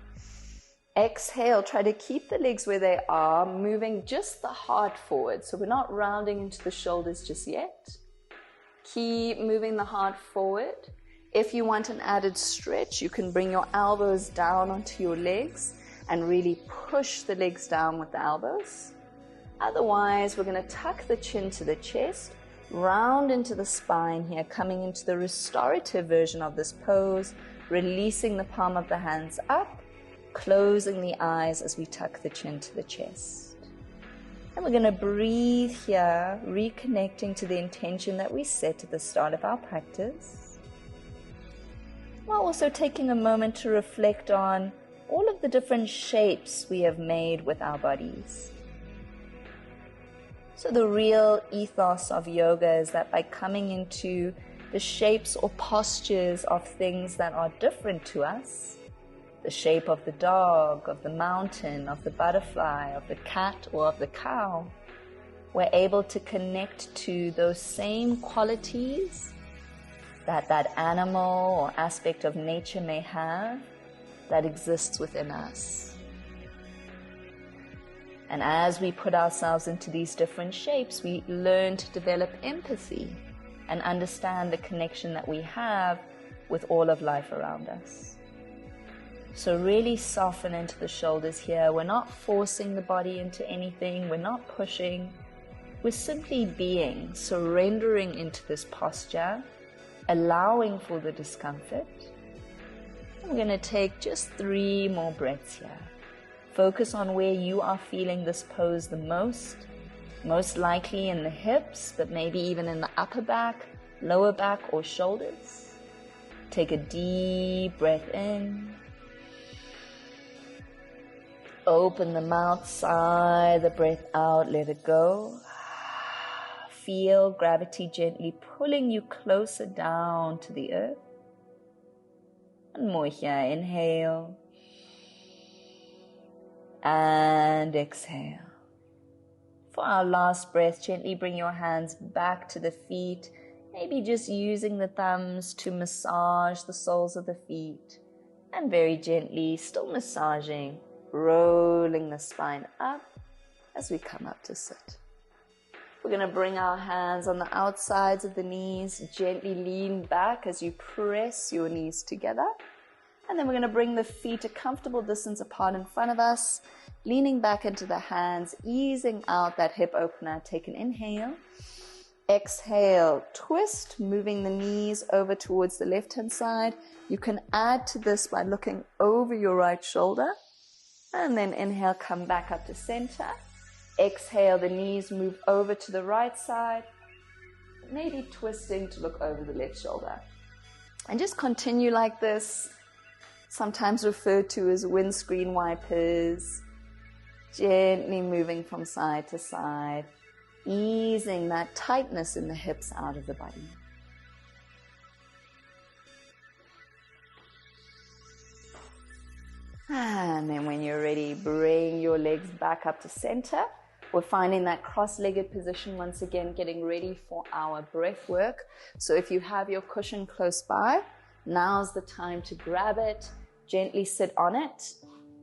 Exhale, try to keep the legs where they are, moving just the heart forward. So we're not rounding into the shoulders just yet. Keep moving the heart forward. If you want an added stretch, you can bring your elbows down onto your legs and really push the legs down with the elbows. Otherwise, we're going to tuck the chin to the chest, round into the spine here, coming into the restorative version of this pose, releasing the palm of the hands up, closing the eyes as we tuck the chin to the chest. And we're going to breathe here, reconnecting to the intention that we set at the start of our practice, while also taking a moment to reflect on all of the different shapes we have made with our bodies. So the real ethos of yoga is that by coming into the shapes or postures of things that are different to us, the shape of the dog, of the mountain, of the butterfly, of the cat, or of the cow, we're able to connect to those same qualities that that animal or aspect of nature may have that exists within us. And as we put ourselves into these different shapes, we learn to develop empathy and understand the connection that we have with all of life around us. So really soften into the shoulders here. We're not forcing the body into anything. We're not pushing. We're simply being, surrendering into this posture, allowing for the discomfort. I'm going to take just 3 more breaths here. Focus on where you are feeling this pose the most likely in the hips, but maybe even in the upper back, lower back, or shoulders. Take a deep breath in. Open the mouth, sigh the breath out, let it go. Feel gravity gently pulling you closer down to the earth. One more here, inhale. And exhale. For our last breath, gently bring your hands back to the feet, maybe just using the thumbs to massage the soles of the feet. And very gently, still massaging, rolling the spine up as we come up to sit. We're going to bring our hands on the outsides of the knees, gently lean back as you press your knees together. And then we're going to bring the feet a comfortable distance apart in front of us, leaning back into the hands, easing out that hip opener. Take an inhale. Exhale, twist, moving the knees over towards the left-hand side. You can add to this by looking over your right shoulder. And then inhale, come back up to center. Exhale, the knees move over to the right side, maybe twisting to look over the left shoulder. And just continue like this, sometimes referred to as windscreen wipers, gently moving from side to side, easing that tightness in the hips out of the body. And then when you're ready, bring your legs back up to center. We're finding that cross-legged position once again, getting ready for our breath work. So if you have your cushion close by, now's the time to grab it, gently sit on it.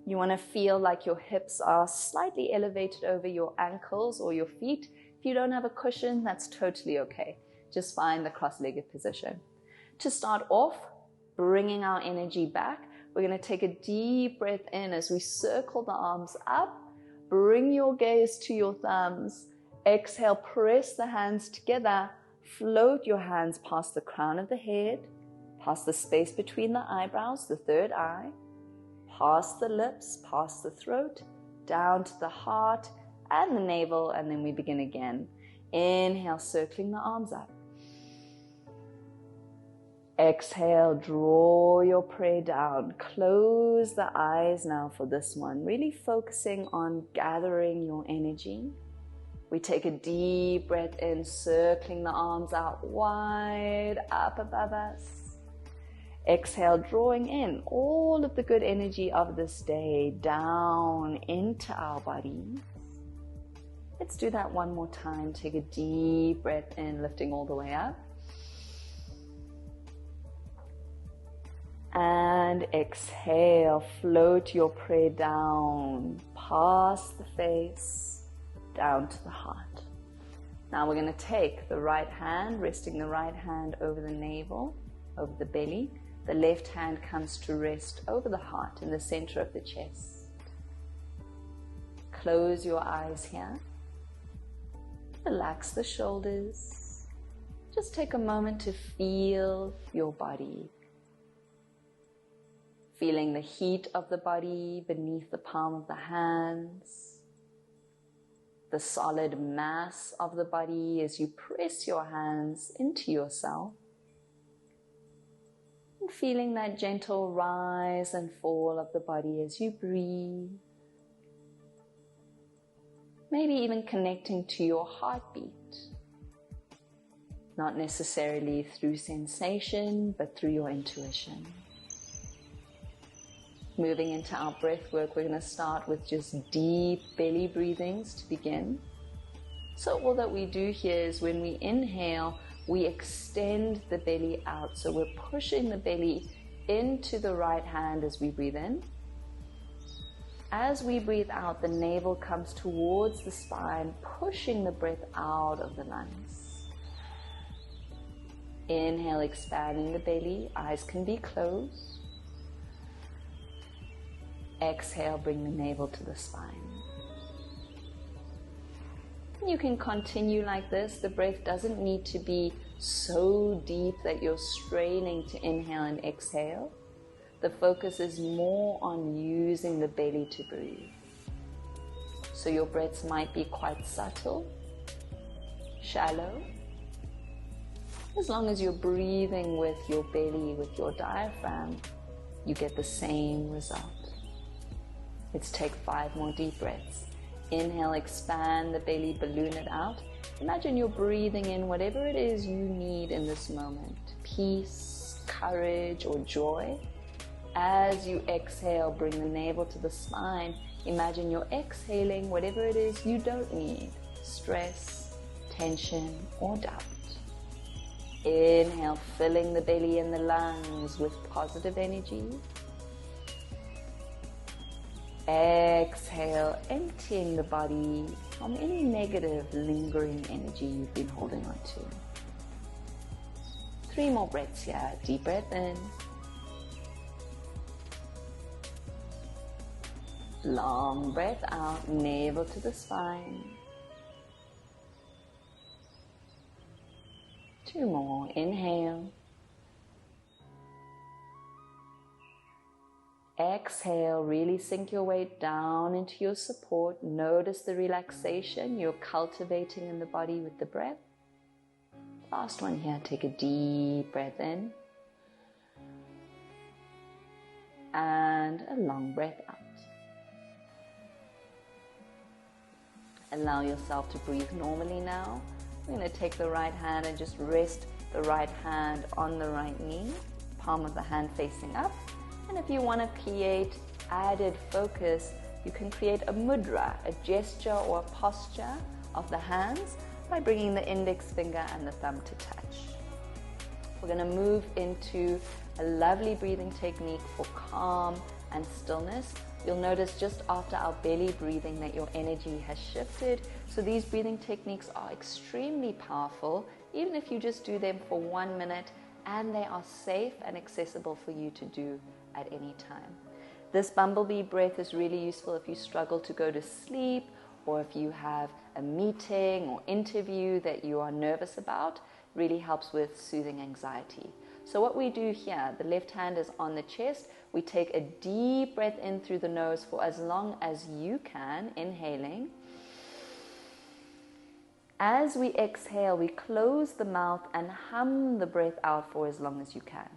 You want to feel like your hips are slightly elevated over your ankles or your feet. If you don't have a cushion, that's totally okay. Just find the cross-legged position. To start off, bringing our energy back, we're going to take a deep breath in as we circle the arms up. Bring your gaze to your thumbs. Exhale, press the hands together. Float your hands past the crown of the head, past the space between the eyebrows, the third eye, past the lips, past the throat, down to the heart and the navel, and then we begin again. Inhale, circling the arms up. Exhale, draw your prayer down. Close the eyes now for this one. Really focusing on gathering your energy. We take a deep breath in, circling the arms out wide up above us. Exhale, drawing in all of the good energy of this day down into our body. Let's do that one more time. Take a deep breath in, lifting all the way up. And exhale, float your prayer down, past the face, down to the heart. Now we're going to take the right hand, resting the right hand over the navel, over the belly. The left hand comes to rest over the heart in the center of the chest. Close your eyes here. Relax the shoulders. Just take a moment to feel your body. Feeling the heat of the body beneath the palm of the hands, the solid mass of the body as you press your hands into yourself, and feeling that gentle rise and fall of the body as you breathe. Maybe even connecting to your heartbeat, not necessarily through sensation, but through your intuition. Moving into our breath work, we're going to start with just deep belly breathings to begin. So all that we do here is when we inhale, we extend the belly out. So we're pushing the belly into the right hand as we breathe in. As we breathe out, the navel comes towards the spine, pushing the breath out of the lungs. Inhale, expanding the belly. Eyes can be closed. Exhale, bring the navel to the spine. You can continue like this. The breath doesn't need to be so deep that you're straining to inhale and exhale. The focus is more on using the belly to breathe. So your breaths might be quite subtle, shallow, As long as you're breathing with your belly, with your diaphragm, you get the same result. Let's take 5 more deep breaths. Inhale, expand the belly, balloon it out. Imagine you're breathing in whatever it is you need in this moment. Peace, courage, or joy. As you exhale, bring the navel to the spine. Imagine you're exhaling whatever it is you don't need. Stress, tension, or doubt. Inhale, filling the belly and the lungs with positive energy. Exhale, emptying the body from any negative, lingering energy you've been holding on to. 3 more breaths here. Deep breath in. Long breath out, navel to the spine. 2 more. Inhale. Exhale, really sink your weight down into your support. Notice the relaxation you're cultivating in the body with the breath. Last one here, take a deep breath in. And a long breath out. Allow yourself to breathe normally now. We're going to take the right hand and just rest the right hand on the right knee. Palm of the hand facing up. And if you want to create added focus, you can create a mudra, a gesture or a posture of the hands by bringing the index finger and the thumb to touch. We're going to move into a lovely breathing technique for calm and stillness. You'll notice just after our belly breathing that your energy has shifted. So these breathing techniques are extremely powerful, even if you just do them for 1 minute, and they are safe and accessible for you to do at any time. This bumblebee breath is really useful if you struggle to go to sleep, or if you have a meeting or interview that you are nervous about. Really helps with soothing anxiety. So what we do here, the left hand is on the chest. We take a deep breath in through the nose for as long as you can, inhaling. As we exhale, we close the mouth and hum the breath out for as long as you can.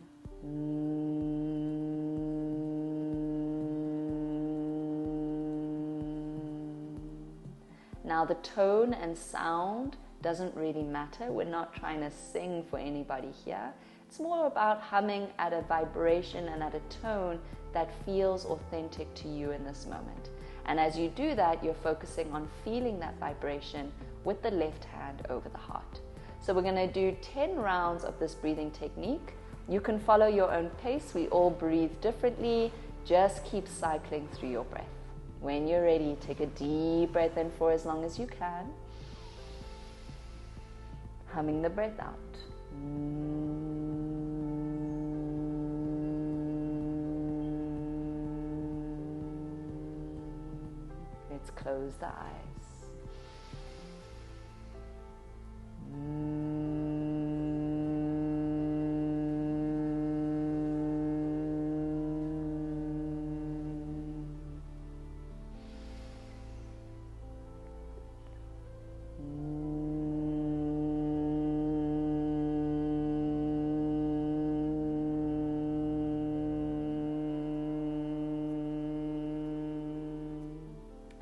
Now the tone and sound doesn't really matter. We're not trying to sing for anybody here. It's more about humming at a vibration and at a tone that feels authentic to you in this moment. And as you do that, you're focusing on feeling that vibration with the left hand over the heart. So we're going to do 10 rounds of this breathing technique. You can follow your own pace. We all breathe differently. Just keep cycling through your breath. When you're ready, take a deep breath in for as long as you can. Humming the breath out. Let's close the eyes.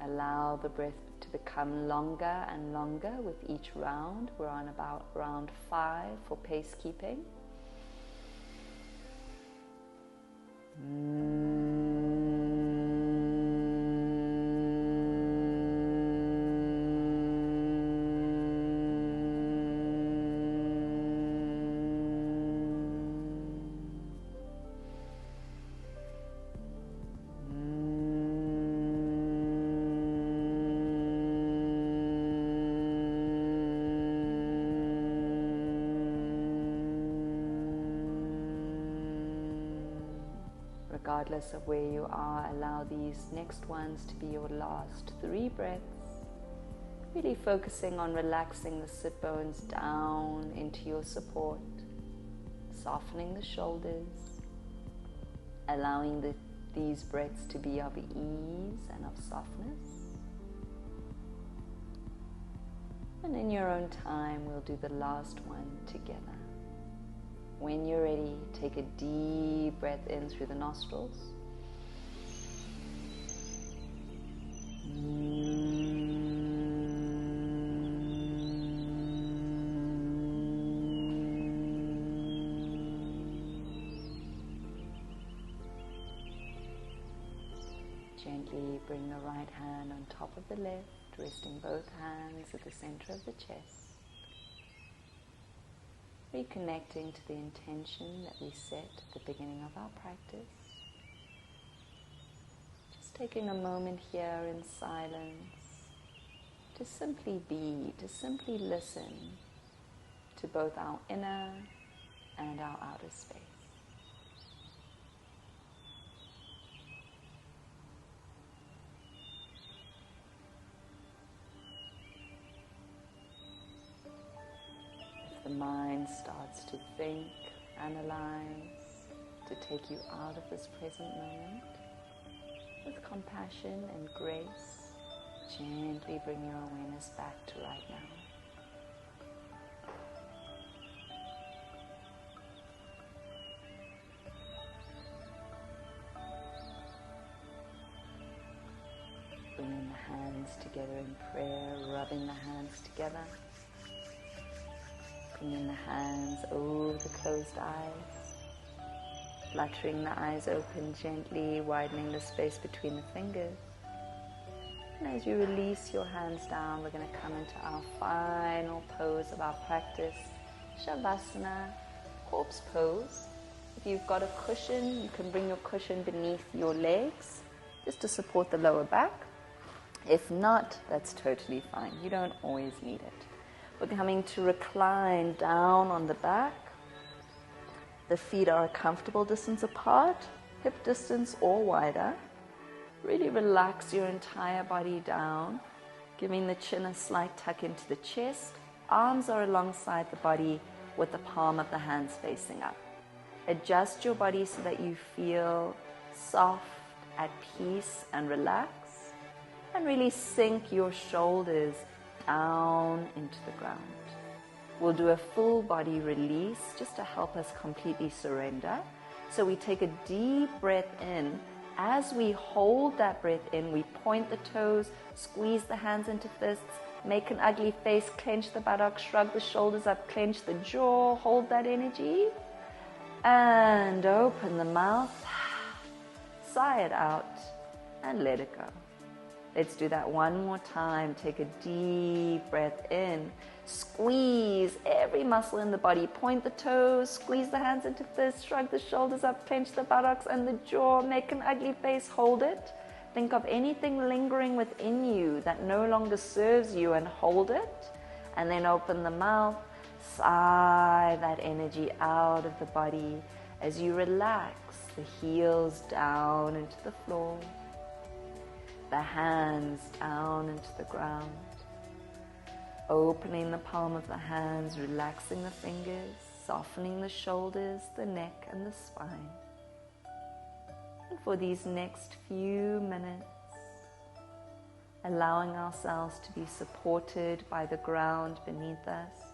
Allow the breath to become longer and longer with each round. We're on about round 5 for pace keeping. Regardless of where you are, allow these next ones to be your last 3 breaths. Really focusing on relaxing the sit bones down into your support, softening the shoulders, allowing these breaths to be of ease and of softness. And in your own time, we'll do the last one together. When you're ready, take a deep breath in through the nostrils. Gently bring the right hand on top of the left, resting both hands at the center of the chest. Reconnecting to the intention that we set at the beginning of our practice. Just taking a moment here in silence to simply be, to simply listen to both our inner and our outer space. The mind starts to think, analyze, to take you out of this present moment. With compassion and grace, gently bring your awareness back to right now. Bringing the hands together in prayer, rubbing the hands together. Bringing the hands over the closed eyes, fluttering the eyes open gently, widening the space between the fingers. And as you release your hands down, we're going to come into our final pose of our practice, Shavasana, corpse pose. If you've got a cushion, you can bring your cushion beneath your legs, just to support the lower back. If not, that's totally fine. You don't always need it. We're coming to recline down on the back. The feet are a comfortable distance apart, hip distance or wider. Really relax your entire body down, giving the chin a slight tuck into the chest. Arms are alongside the body with the palm of the hands facing up. Adjust your body so that you feel soft, at peace and relaxed. And really sink your shoulders down into the ground. We'll do a full body release just to help us completely surrender. So we take a deep breath in. As we hold that breath in, we point the toes, squeeze the hands into fists, make an ugly face, clench the buttocks, shrug the shoulders up, clench the jaw, hold that energy. And open the mouth, sigh it out, and let it go. Let's do that one more time. Take a deep breath in. Squeeze every muscle in the body. Point the toes, squeeze the hands into fists, shrug the shoulders up, clench the buttocks and the jaw, make an ugly face, hold it. Think of anything lingering within you that no longer serves you and hold it. And then open the mouth, sigh that energy out of the body as you relax the heels down into the floor. The hands down into the ground, opening the palm of the hands, relaxing the fingers, softening the shoulders, the neck and the spine. And for these next few minutes, allowing ourselves to be supported by the ground beneath us.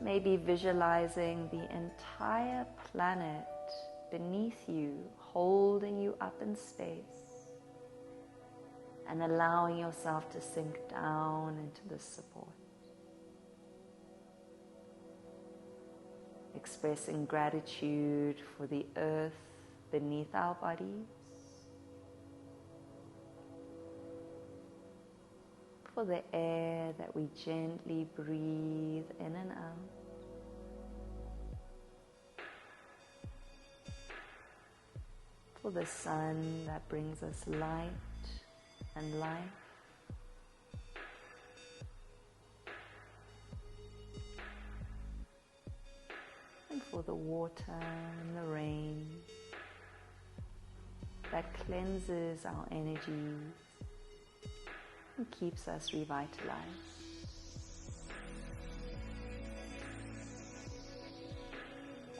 Maybe visualizing the entire planet beneath you, holding you up in space, and allowing yourself to sink down into this support. Expressing gratitude for the earth beneath our bodies, for the air that we gently breathe in and out. For the sun that brings us light and life. And for the water and the rain that cleanses our energies and keeps us revitalized.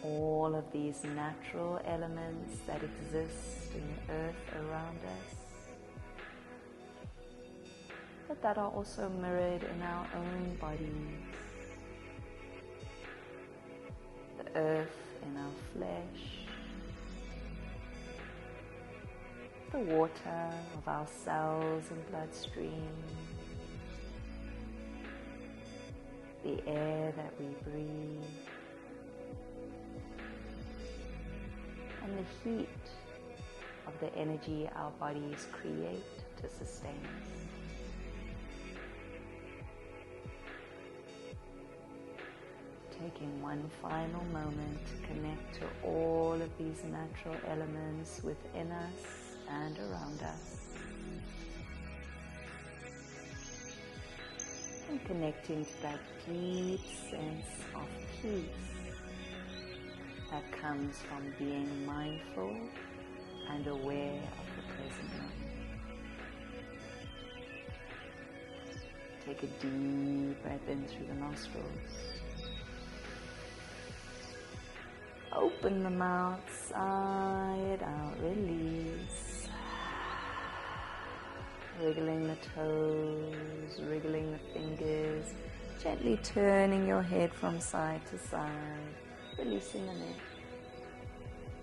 All of these natural elements that exist in the earth around us, but that are also mirrored in our own bodies. earth in our flesh, the water of our cells and bloodstream, the air that we breathe, and the heat of the energy our bodies create to sustain us. Taking one final moment to connect to all of these natural elements within us and around us. And connecting to that deep sense of peace that comes from being mindful and aware of the present moment. Take a deep breath in through the nostrils. Open the mouth, sigh it out, release. Wriggling the toes, wriggling the fingers, gently turning your head from side to side, releasing the neck.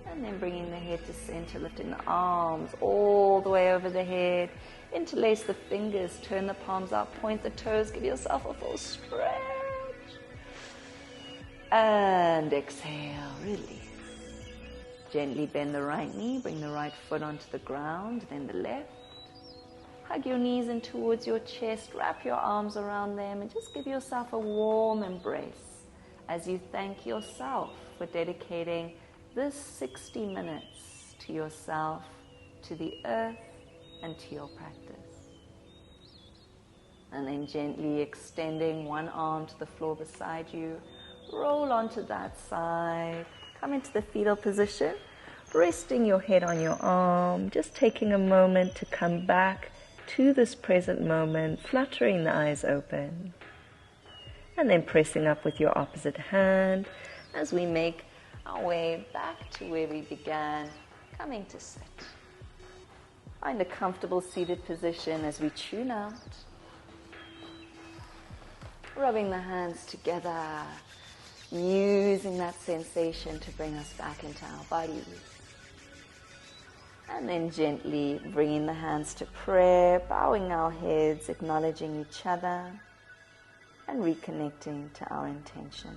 And then bringing the head to center, lifting the arms all the way over the head. Interlace the fingers, turn the palms up, point the toes, give yourself a full stretch. And exhale, release. Gently bend the right knee, bring the right foot onto the ground, then the left. Hug your knees in towards your chest, wrap your arms around them, and just give yourself a warm embrace as you thank yourself for dedicating this 60 minutes to yourself, to the earth, and to your practice. And then gently extending one arm to the floor beside you, roll onto that side, come into the fetal position, resting your head on your arm, just taking a moment to come back to this present moment, fluttering the eyes open. And then pressing up with your opposite hand as we make our way back to where we began, coming to sit. Find a comfortable seated position as we tune out, rubbing the hands together, using that sensation to bring us back into our bodies. And then gently bringing the hands to prayer, bowing our heads, acknowledging each other, and reconnecting to our intention.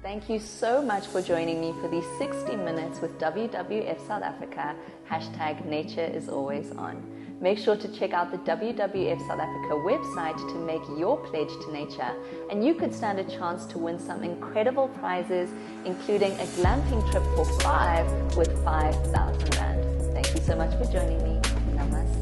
Thank you so much for joining me for these 60 minutes with WWF South Africa, #NatureIsAlwaysOn. Make sure to check out the WWF South Africa website to make your pledge to nature, and you could stand a chance to win some incredible prizes, including a glamping trip for 5 with 5,000 Rand. Thank you so much for joining me. Namaste.